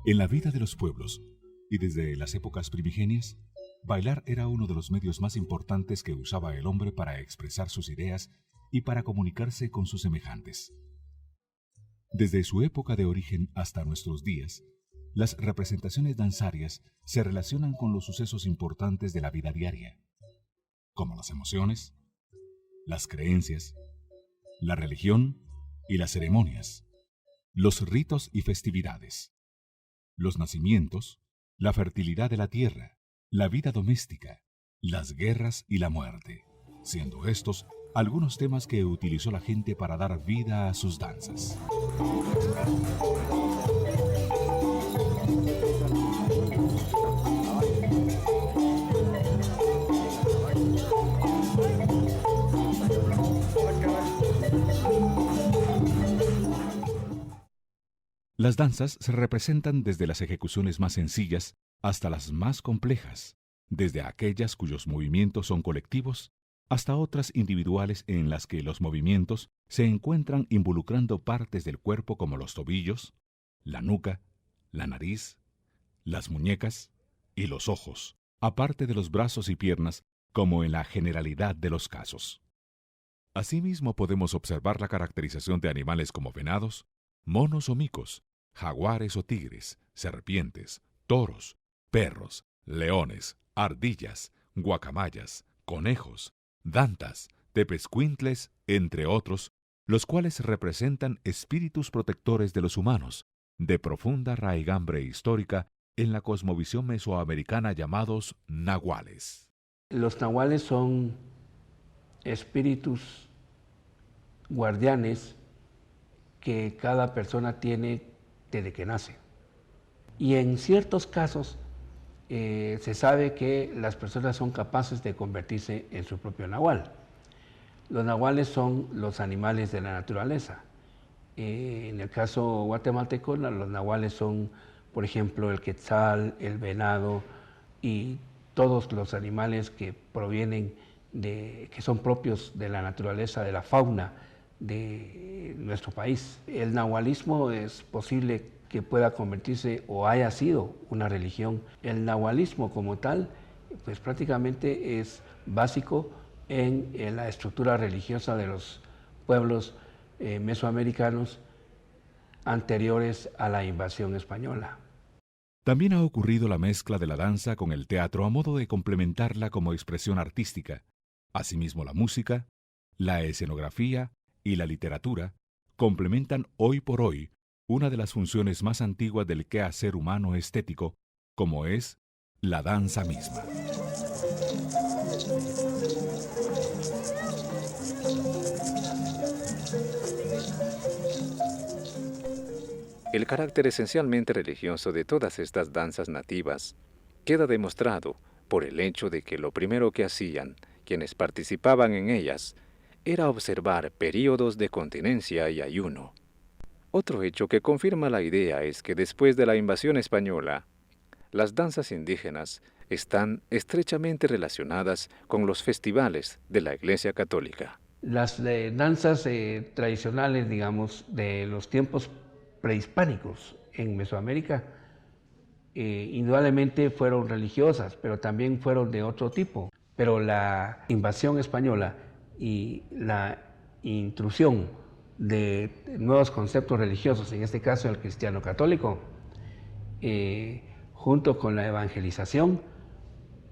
En la vida de los pueblos, y desde las épocas primigenias, bailar era uno de los medios más importantes que usaba el hombre para expresar sus ideas y para comunicarse con sus semejantes. Desde su época de origen hasta nuestros días, las representaciones danzarias se relacionan con los sucesos importantes de la vida diaria, como las emociones, las creencias, la religión y las ceremonias, los ritos y festividades, los nacimientos, la fertilidad de la tierra, la vida doméstica, las guerras y la muerte, siendo estos algunos temas que utilizó la gente para dar vida a sus danzas. Las danzas se representan desde las ejecuciones más sencillas hasta las más complejas, desde aquellas cuyos movimientos son colectivos hasta otras individuales en las que los movimientos se encuentran involucrando partes del cuerpo como los tobillos, la nuca, la nariz, las muñecas y los ojos, aparte de los brazos y piernas, como en la generalidad de los casos. Asimismo podemos observar la caracterización de animales como venados, monos o micos, jaguares o tigres, serpientes, toros, perros, leones, ardillas, guacamayas, conejos, dantas, tepezcuintles, entre otros, los cuales representan espíritus protectores de los humanos, de profunda raigambre histórica en la cosmovisión mesoamericana llamados nahuales. Los nahuales son espíritus guardianes que cada persona tiene desde que nace. Y en ciertos casos se sabe que las personas son capaces de convertirse en su propio nahual. Los nahuales son los animales de la naturaleza. En el caso guatemalteco, los nahuales son, por ejemplo, el quetzal, el venado y todos los animales que provienen que son propios de la naturaleza, de la fauna de nuestro país. El nahualismo es posible que pueda convertirse o haya sido una religión. El nahualismo como tal, pues prácticamente es básico en la estructura religiosa de los pueblos mesoamericanos anteriores a la invasión española. También ha ocurrido la mezcla de la danza con el teatro a modo de complementarla como expresión artística. Asimismo, la música, la escenografía y la literatura complementan hoy por hoy una de las funciones más antiguas del quehacer humano estético, como es la danza misma. El carácter esencialmente religioso de todas estas danzas nativas queda demostrado por el hecho de que lo primero que hacían quienes participaban en ellas era observar períodos de continencia y ayuno. Otro hecho que confirma la idea es que después de la invasión española, las danzas indígenas están estrechamente relacionadas con los festivales de la Iglesia Católica. Las danzas tradicionales, digamos, de los tiempos prehispánicos en Mesoamérica, indudablemente fueron religiosas, pero también fueron de otro tipo. Pero la invasión española y la intrusión de nuevos conceptos religiosos, en este caso el cristiano católico, junto con la evangelización,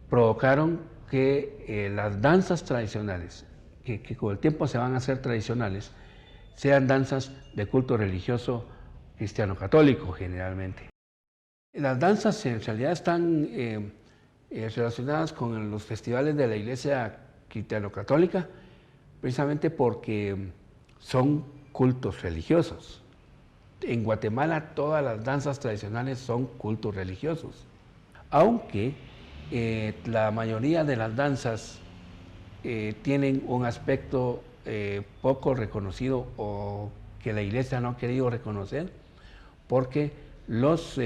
provocaron que las danzas tradicionales, que con el tiempo se van a hacer tradicionales, sean danzas de culto religioso cristiano católico generalmente. Las danzas en realidad están relacionadas con los festivales de la Iglesia cristiano católica, precisamente porque son cultos religiosos. En Guatemala todas las danzas tradicionales son cultos religiosos, aunque la mayoría de las danzas tienen un aspecto poco reconocido o que la iglesia no ha querido reconocer, porque los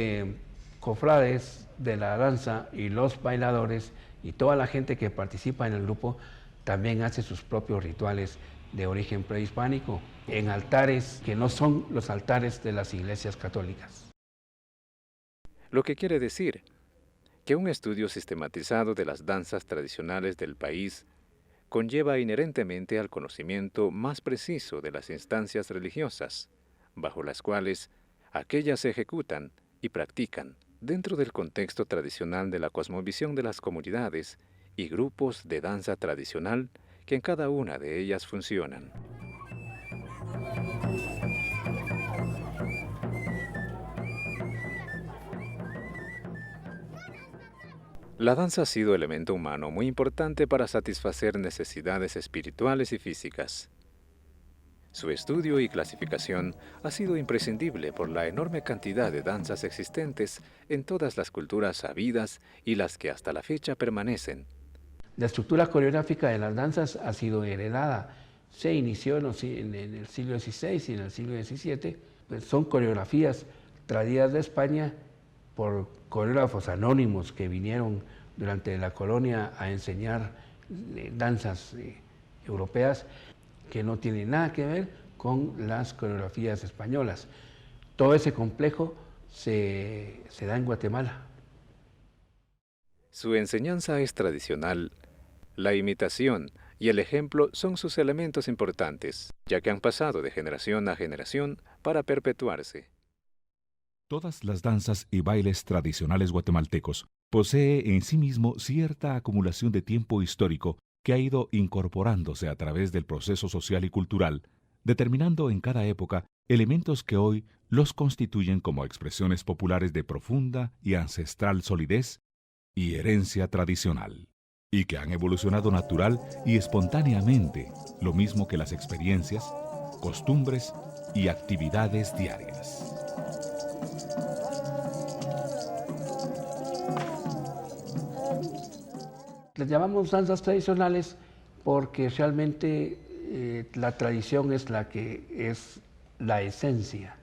cofrades de la danza y los bailadores y toda la gente que participa en el grupo también hace sus propios rituales de origen prehispánico en altares que no son los altares de las iglesias católicas. Lo que quiere decir que un estudio sistematizado de las danzas tradicionales del país conlleva inherentemente al conocimiento más preciso de las instancias religiosas, bajo las cuales aquellas se ejecutan y practican dentro del contexto tradicional de la cosmovisión de las comunidades y grupos de danza tradicional que en cada una de ellas funcionan. La danza ha sido elemento humano muy importante para satisfacer necesidades espirituales y físicas. Su estudio y clasificación ha sido imprescindible por la enorme cantidad de danzas existentes en todas las culturas sabidas y las que hasta la fecha permanecen. La estructura coreográfica de las danzas ha sido heredada. Se inició en el siglo XVI y en el siglo XVII. Pues son coreografías traídas de España por coreógrafos anónimos que vinieron durante la colonia a enseñar danzas europeas que no tienen nada que ver con las coreografías españolas. Todo ese complejo se da en Guatemala. Su enseñanza es tradicional. La imitación y el ejemplo son sus elementos importantes, ya que han pasado de generación a generación para perpetuarse. Todas las danzas y bailes tradicionales guatemaltecos posee en sí mismo cierta acumulación de tiempo histórico que ha ido incorporándose a través del proceso social y cultural, determinando en cada época elementos que hoy los constituyen como expresiones populares de profunda y ancestral solidez y herencia tradicional, y que han evolucionado natural y espontáneamente, lo mismo que las experiencias, costumbres y actividades diarias. Las llamamos danzas tradicionales porque realmente la tradición es la que es la esencia.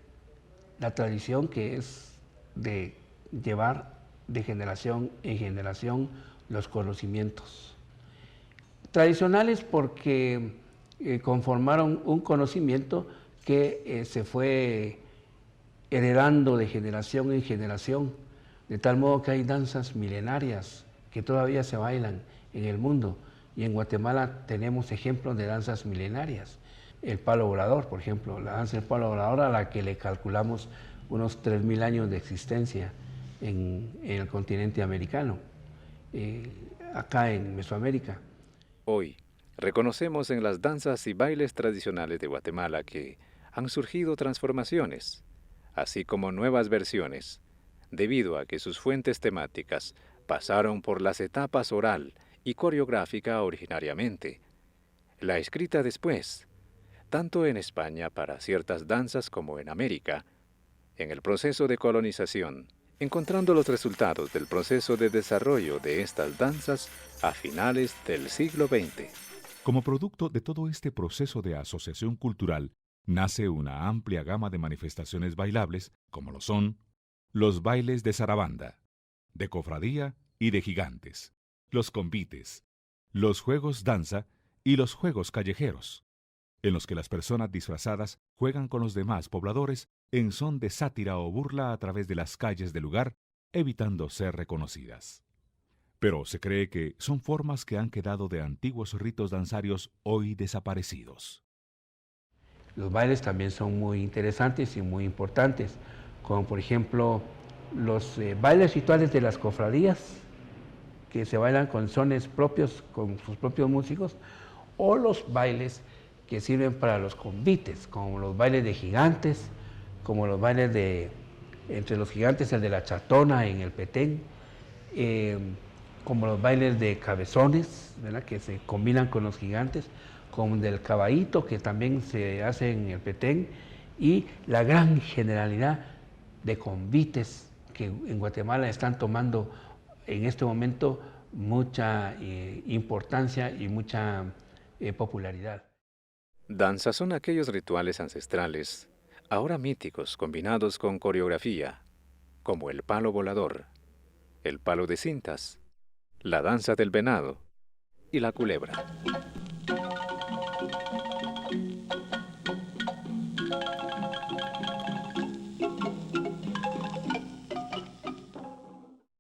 La tradición que es de llevar de generación en generación los conocimientos. Tradicionales porque conformaron un conocimiento que se fue heredando de generación en generación, de tal modo que hay danzas milenarias que todavía se bailan en el mundo, y en Guatemala tenemos ejemplos de danzas milenarias. El palo volador, por ejemplo, la danza del palo volador, a la que le calculamos unos 3.000 años de existencia en el continente americano, acá en Mesoamérica. Hoy, reconocemos en las danzas y bailes tradicionales de Guatemala que han surgido transformaciones, así como nuevas versiones, debido a que sus fuentes temáticas pasaron por las etapas oral y coreográfica originariamente, la escrita después, tanto en España para ciertas danzas como en América, en el proceso de colonización, encontrando los resultados del proceso de desarrollo de estas danzas a finales del siglo XX. Como producto de todo este proceso de asociación cultural, nace una amplia gama de manifestaciones bailables, como lo son los bailes de zarabanda, de cofradía y de gigantes, los convites, los juegos danza y los juegos callejeros, en los que las personas disfrazadas juegan con los demás pobladores en son de sátira o burla a través de las calles del lugar, evitando ser reconocidas. Pero se cree que son formas que han quedado de antiguos ritos danzarios hoy desaparecidos. Los bailes también son muy interesantes y muy importantes, como por ejemplo los bailes rituales de las cofradías, que se bailan con sones propios, con sus propios músicos, o los bailes que sirven para los convites, como los bailes de gigantes, como los bailes entre los gigantes, el de la chatona en el Petén, como los bailes de cabezones, ¿verdad?, que se combinan con los gigantes, como el del caballito, que también se hace en el Petén, y la gran generalidad de convites que en Guatemala están tomando en este momento mucha importancia y mucha popularidad. Danzas son aquellos rituales ancestrales, ahora míticos, combinados con coreografía, como el palo volador, el palo de cintas, la danza del venado y la culebra.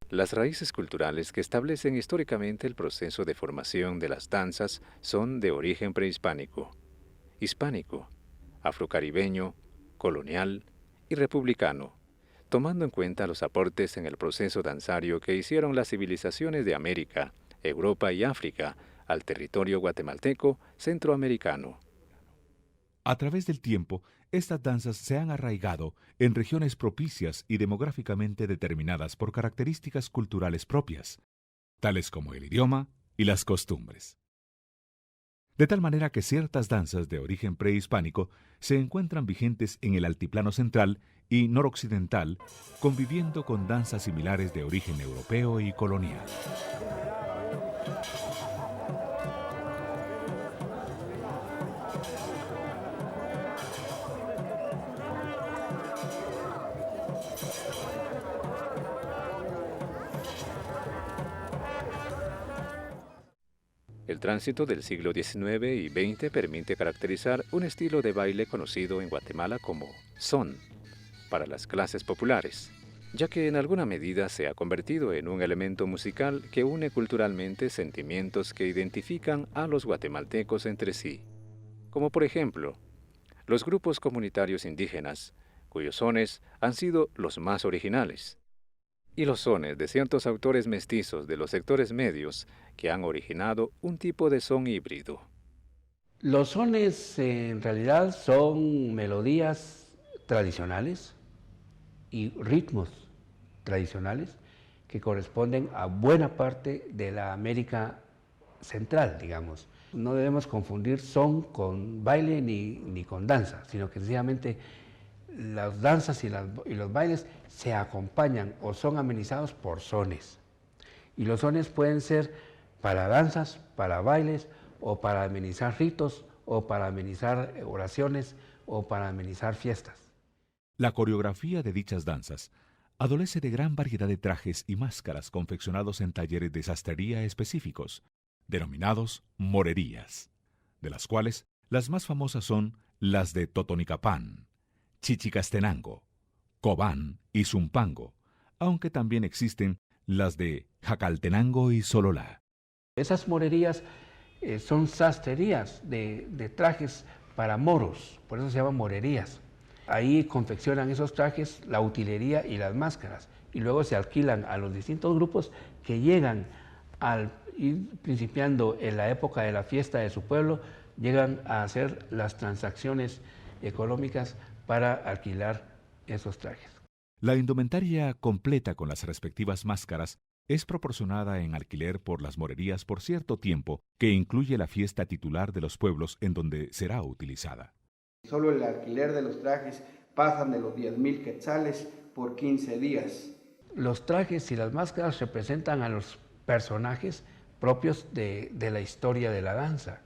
Las raíces culturales que establecen históricamente el proceso de formación de las danzas son de origen prehispánico, hispánico, afrocaribeño, colonial y republicano, tomando en cuenta los aportes en el proceso danzario que hicieron las civilizaciones de América, Europa y África al territorio guatemalteco centroamericano. A través del tiempo, estas danzas se han arraigado en regiones propicias y demográficamente determinadas por características culturales propias, tales como el idioma y las costumbres. De tal manera que ciertas danzas de origen prehispánico se encuentran vigentes en el altiplano central y noroccidental, conviviendo con danzas similares de origen europeo y colonial. El tránsito del siglo XIX y XX permite caracterizar un estilo de baile conocido en Guatemala como son para las clases populares, ya que en alguna medida se ha convertido en un elemento musical que une culturalmente sentimientos que identifican a los guatemaltecos entre sí, como por ejemplo, los grupos comunitarios indígenas, cuyos sones han sido los más originales, y los sones de ciertos autores mestizos de los sectores medios que han originado un tipo de son híbrido. Los sones en realidad son melodías tradicionales y ritmos tradicionales que corresponden a buena parte de la América Central, digamos. No debemos confundir son con baile ni con danza, sino que sencillamente las danzas y los bailes se acompañan o son amenizados por sones. Y los sones pueden ser para danzas, para bailes, o para amenizar ritos, o para amenizar oraciones, o para amenizar fiestas. La coreografía de dichas danzas adolece de gran variedad de trajes y máscaras confeccionados en talleres de sastrería específicos, denominados morerías, de las cuales las más famosas son las de Totonicapán, Chichicastenango, Cobán y Zumpango, aunque también existen las de Jacaltenango y Sololá. Esas morerías son sastrerías de trajes para moros, por eso se llaman morerías. Ahí confeccionan esos trajes, la utilería y las máscaras, y luego se alquilan a los distintos grupos que llegan al ir principiando en la época de la fiesta de su pueblo, llegan a hacer las transacciones económicas para alquilar esos trajes. La indumentaria completa con las respectivas máscaras es proporcionada en alquiler por las morerías por cierto tiempo, que incluye la fiesta titular de los pueblos en donde será utilizada. Solo el alquiler de los trajes pasan de los 10,000 quetzales por 15 días. Los trajes y las máscaras representan a los personajes propios de la historia de la danza.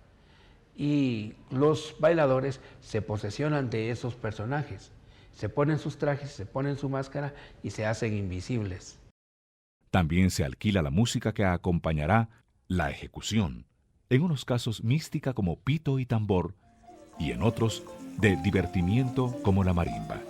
Y los bailadores se posesionan de esos personajes. Se ponen sus trajes, se ponen su máscara y se hacen invisibles. También se alquila la música que acompañará la ejecución, en unos casos mística como pito y tambor, y en otros de divertimiento como la marimba.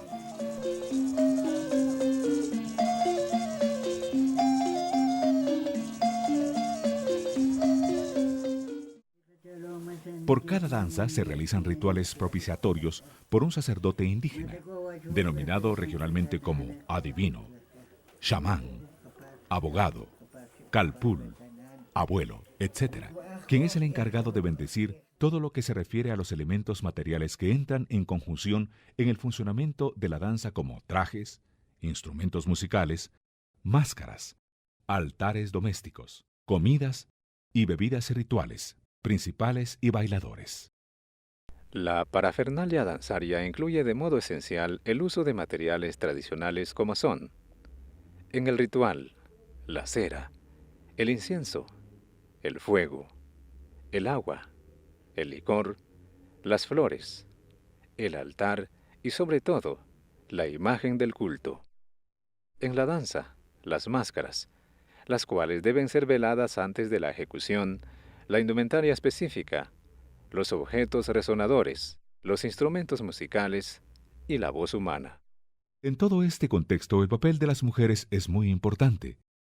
Por cada danza se realizan rituales propiciatorios por un sacerdote indígena, denominado regionalmente como adivino, chamán, abogado, calpul, abuelo, etc., quien es el encargado de bendecir todo lo que se refiere a los elementos materiales que entran en conjunción en el funcionamiento de la danza, como trajes, instrumentos musicales, máscaras, altares domésticos, comidas y bebidas rituales, principales y bailadores. La parafernalia danzaria incluye de modo esencial el uso de materiales tradicionales como son, en el ritual, la cera, el incienso, el fuego, el agua, el licor, las flores, el altar y sobre todo, la imagen del culto. En la danza, las máscaras, las cuales deben ser veladas antes de la ejecución, la indumentaria específica, los objetos resonadores, los instrumentos musicales y la voz humana. En todo este contexto, el papel de las mujeres es muy importante,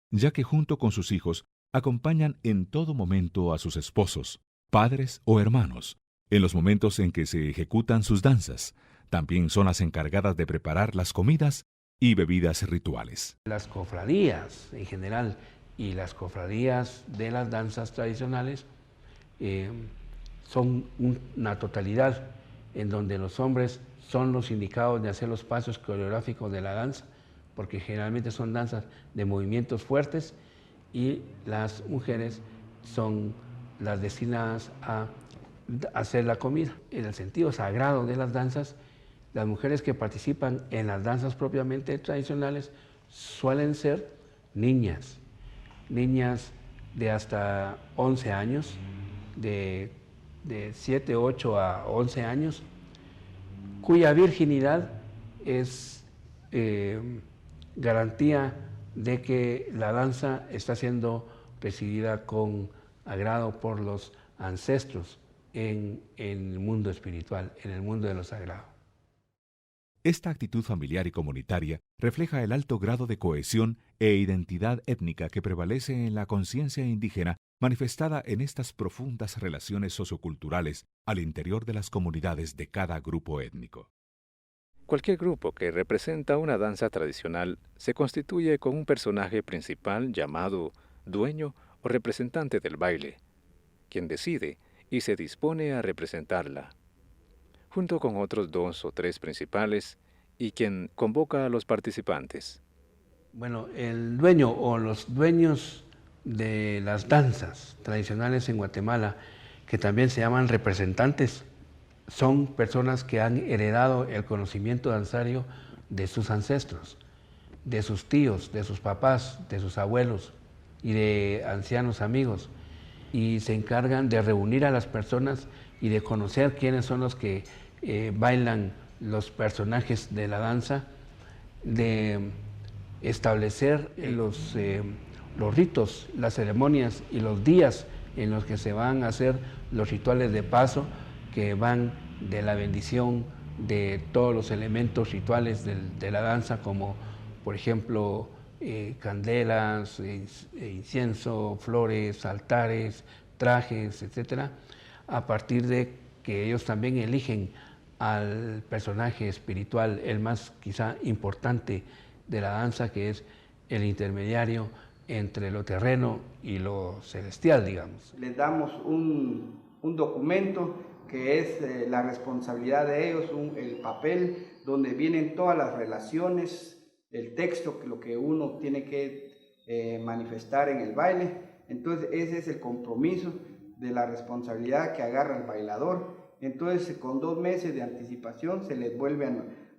ya que junto con sus hijos acompañan en todo momento a sus esposos, padres o hermanos, en los momentos en que se ejecutan sus danzas. También son las encargadas de preparar las comidas y bebidas rituales. Las cofradías en general y las cofradías de las danzas tradicionales son una totalidad en donde los hombres son los indicados de hacer los pasos coreográficos de la danza, porque generalmente son danzas de movimientos fuertes, y las mujeres son las destinadas a hacer la comida. En el sentido sagrado de las danzas, las mujeres que participan en las danzas propiamente tradicionales suelen ser niñas de hasta 11 años, de 7, 8 a 11 años, cuya virginidad es garantía de que la danza está siendo recibida con agrado por los ancestros en el mundo espiritual, en el mundo de lo sagrado. Esta actitud familiar y comunitaria refleja el alto grado de cohesión e identidad étnica que prevalece en la conciencia indígena, manifestada en estas profundas relaciones socioculturales al interior de las comunidades de cada grupo étnico. Cualquier grupo que representa una danza tradicional se constituye con un personaje principal llamado dueño o representante del baile, quien decide y se dispone a representarla, junto con otros 2 o 3 principales, y quien convoca a los participantes. Bueno, el dueño o los dueños de las danzas tradicionales en Guatemala, que también se llaman representantes, son personas que han heredado el conocimiento danzario de sus ancestros, de sus tíos, de sus papás, de sus abuelos y de ancianos amigos, y se encargan de reunir a las personas y de conocer quiénes son los que bailan los personajes de la danza, de establecer los ritos, las ceremonias y los días en los que se van a hacer los rituales de paso, que van de la bendición de todos los elementos rituales de la danza, como por ejemplo candelas, incienso, flores, altares, trajes, etcétera, a partir de que ellos también eligen al personaje espiritual, el más quizá importante de la danza, que es el intermediario entre lo terreno y lo celestial, digamos. Les damos un documento que es la responsabilidad de ellos, el papel donde vienen todas las relaciones, el texto, lo que uno tiene que manifestar en el baile. Entonces ese es el compromiso de la responsabilidad que agarra el bailador. Entonces con 2 meses de anticipación se les vuelve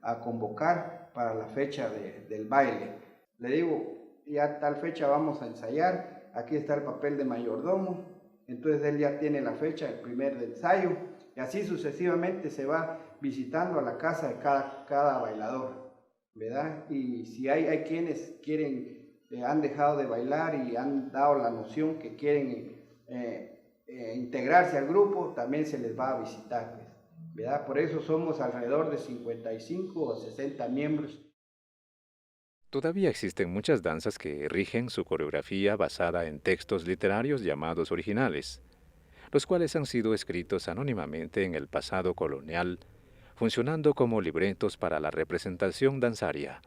a convocar para la fecha del baile. Le digo, ya tal fecha vamos a ensayar, aquí está el papel de mayordomo, entonces él ya tiene la fecha, el primer ensayo, y así sucesivamente se va visitando a la casa de cada bailador, ¿verdad? Y si hay quienes han dejado de bailar y han dado la noción que quieren integrarse al grupo, también se les va a visitar, ¿verdad? Por eso somos alrededor de 55 o 60 miembros. Todavía existen muchas danzas que rigen su coreografía basada en textos literarios llamados originales, los cuales han sido escritos anónimamente en el pasado colonial, funcionando como libretos para la representación danzaria.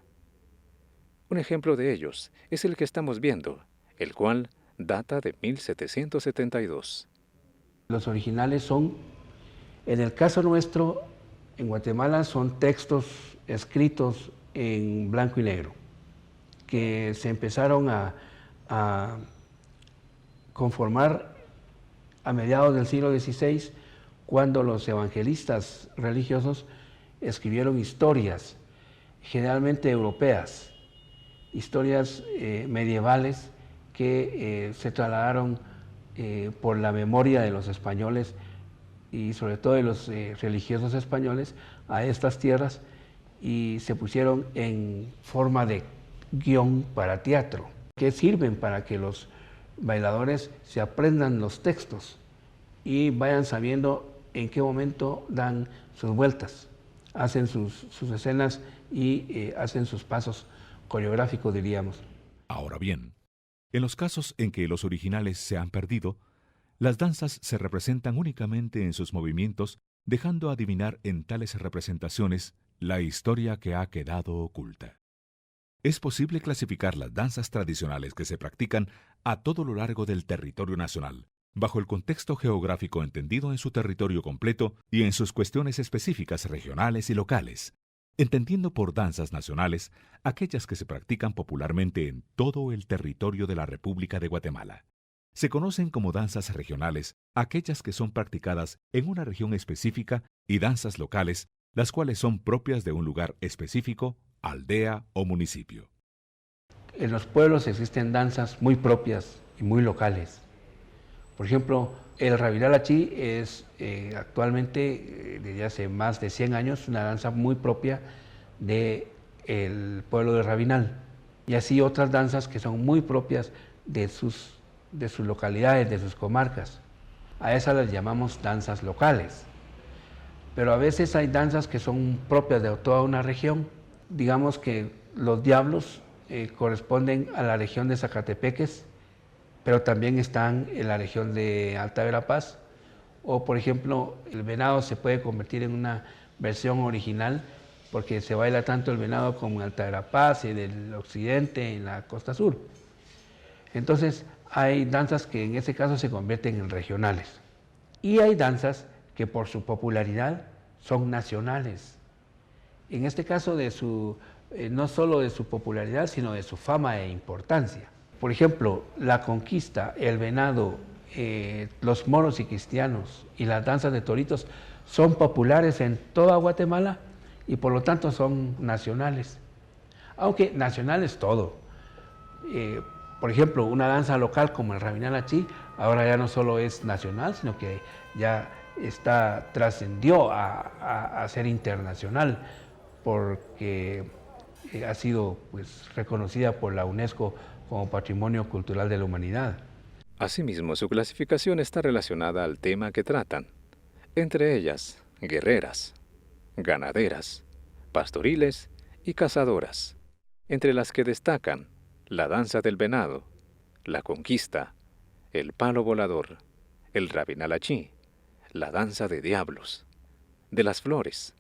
Un ejemplo de ellos es el que estamos viendo, el cual data de 1772. Los originales son, en el caso nuestro, en Guatemala, son textos escritos en blanco y negro, que se empezaron a conformar a mediados del siglo XVI, cuando los evangelistas religiosos escribieron historias, generalmente europeas, historias medievales que se trasladaron por la memoria de los españoles y sobre todo de los religiosos españoles a estas tierras y se pusieron en forma de guión para teatro, que sirven para que los bailadores se aprendan los textos y vayan sabiendo en qué momento dan sus vueltas, hacen sus escenas y hacen sus pasos coreográficos, diríamos. Ahora bien, en los casos en que los originales se han perdido, las danzas se representan únicamente en sus movimientos, dejando adivinar en tales representaciones la historia que ha quedado oculta. Es posible clasificar las danzas tradicionales que se practican a todo lo largo del territorio nacional, bajo el contexto geográfico entendido en su territorio completo y en sus cuestiones específicas regionales y locales, entendiendo por danzas nacionales aquellas que se practican popularmente en todo el territorio de la República de Guatemala. Se conocen como danzas regionales aquellas que son practicadas en una región específica y danzas locales, las cuales son propias de un lugar específico, aldea o municipio. En los pueblos existen danzas muy propias y muy locales. Por ejemplo, el Rabinal Achí es actualmente, desde hace más de 100 años, una danza muy propia del pueblo de Rabinal. Y así otras danzas que son muy propias de sus localidades, de sus comarcas. A esas las llamamos danzas locales. Pero a veces hay danzas que son propias de toda una región. Digamos que los diablos corresponden a la región de Zacatepeques, pero también están en la región de Alta Verapaz. O, por ejemplo, el venado se puede convertir en una versión original porque se baila tanto el venado como en Alta Verapaz y del occidente, en la costa sur. Entonces, hay danzas que en ese caso se convierten en regionales. Y hay danzas que por su popularidad son nacionales. En este caso, no solo de su popularidad, sino de su fama e importancia. Por ejemplo, la conquista, el venado, los moros y cristianos y las danzas de toritos son populares en toda Guatemala y por lo tanto son nacionales. Aunque nacional es todo. Por ejemplo, una danza local como el Rabinal Achí ahora ya no solo es nacional, sino que ya trascendió a ser internacional porque ha sido reconocida por la UNESCO como Patrimonio Cultural de la Humanidad. Asimismo, su clasificación está relacionada al tema que tratan, entre ellas guerreras, ganaderas, pastoriles y cazadoras, entre las que destacan la danza del venado, la conquista, el palo volador, el Rabinal Achí, la danza de diablos, de las flores,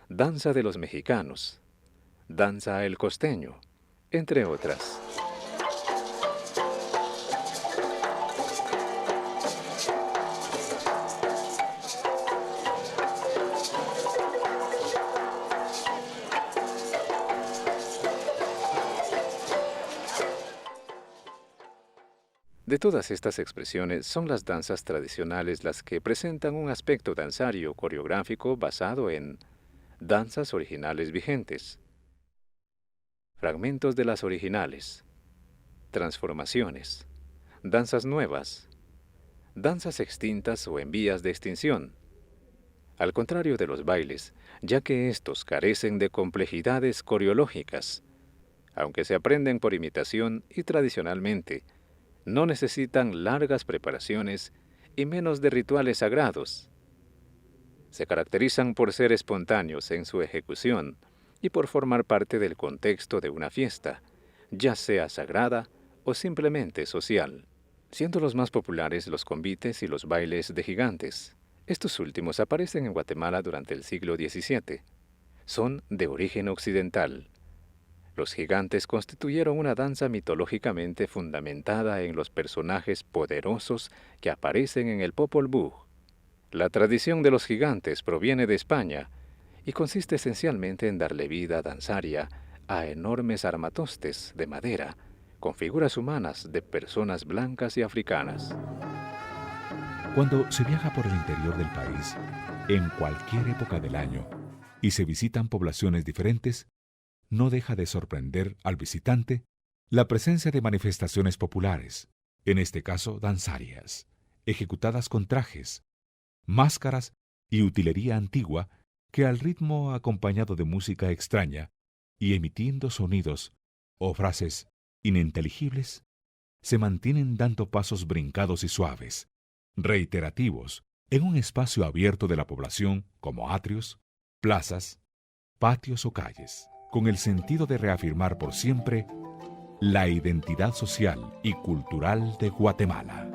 danza de los mexicanos, danza el costeño, entre otras. De todas estas expresiones, son las danzas tradicionales las que presentan un aspecto danzario coreográfico basado en danzas originales vigentes, fragmentos de las originales, transformaciones, danzas nuevas, danzas extintas o en vías de extinción, al contrario de los bailes, ya que estos carecen de complejidades coreológicas, aunque se aprenden por imitación y tradicionalmente, no necesitan largas preparaciones y menos de rituales sagrados. Se caracterizan por ser espontáneos en su ejecución y por formar parte del contexto de una fiesta, ya sea sagrada o simplemente social, siendo los más populares los convites y los bailes de gigantes. Estos últimos aparecen en Guatemala durante el siglo XVII. Son de origen occidental. Los gigantes constituyeron una danza mitológicamente fundamentada en los personajes poderosos que aparecen en el Popol Vuh. La tradición de los gigantes proviene de España y consiste esencialmente en darle vida danzaria a enormes armatostes de madera con figuras humanas de personas blancas y africanas. Cuando se viaja por el interior del país, en cualquier época del año, y se visitan poblaciones diferentes, no deja de sorprender al visitante la presencia de manifestaciones populares, en este caso danzarias, ejecutadas con trajes, máscaras y utilería antigua que al ritmo acompañado de música extraña y emitiendo sonidos o frases ininteligibles, se mantienen dando pasos brincados y suaves, reiterativos, en un espacio abierto de la población como atrios, plazas, patios o calles, con el sentido de reafirmar por siempre la identidad social y cultural de Guatemala.